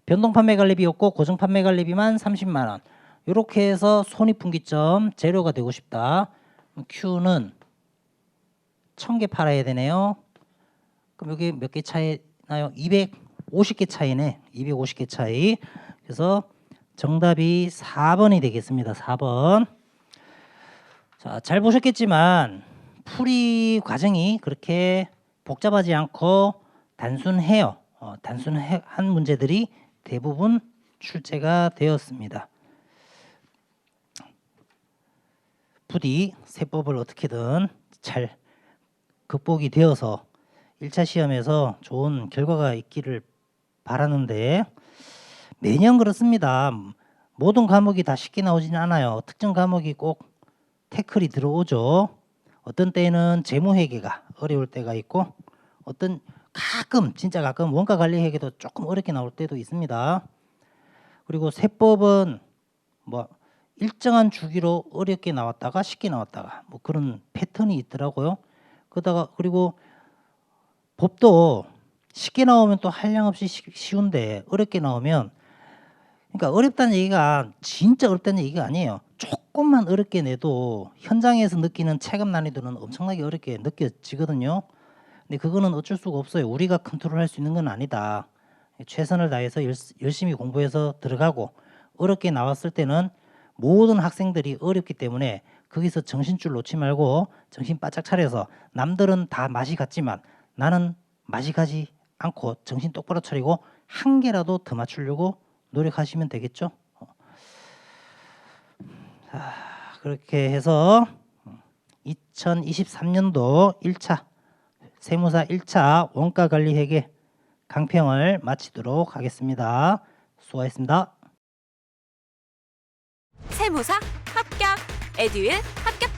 변동판매관리비였고 고정판매관리비만 30만 원. 이렇게 해서 손익분기점 제로가 되고 싶다. Q는 1,000개 팔아야 되네요. 그럼 여기 몇 개 차이 나요? 250개 차이네. 250개 차이. 그래서 정답이 4번이 되겠습니다. 4번. 자, 잘 보셨겠지만 풀이 과정이 그렇게 복잡하지 않고 단순해요. 단순한 문제들이 대부분 출제가 되었습니다. 부디 세법을 어떻게든 잘 극복이 되어서 1차 시험에서 좋은 결과가 있기를 바라는데 매년 그렇습니다. 모든 과목이 다 쉽게 나오지는 않아요. 특정 과목이 꼭 태클이 들어오죠. 어떤 때는 재무회계가 어려울 때가 있고 어떤 진짜 가끔 원가관리회계도 조금 어렵게 나올 때도 있습니다. 그리고 세법은 뭐 일정한 주기로 어렵게 나왔다가 쉽게 나왔다가 뭐 그런 패턴이 있더라고요. 그러다가 그리고 법도 쉽게 나오면 또 한량없이 쉬운데 어렵게 나오면, 그러니까 어렵다는 얘기가 진짜 어렵다는 얘기가 아니에요. 조금만 어렵게 내도 현장에서 느끼는 체감 난이도는 엄청나게 어렵게 느껴지거든요. 근데 그거는 어쩔 수가 없어요. 우리가 컨트롤할 수 있는 건 아니다. 최선을 다해서 열심히 공부해서 들어가고, 어렵게 나왔을 때는 모든 학생들이 어렵기 때문에 거기서 정신줄 놓지 말고 정신 바짝 차려서, 남들은 다 맛이 갔지만 나는 맛이 가지 않고 정신 똑바로 차리고 한 개라도 더 맞추려고 노력하시면 되겠죠. 자, 그렇게 해서 2023년도 1차 세무사 1차 원가관리회계 강평을 마치도록 하겠습니다. 수고하셨습니다. 세무사 합격, 에듀윌 합격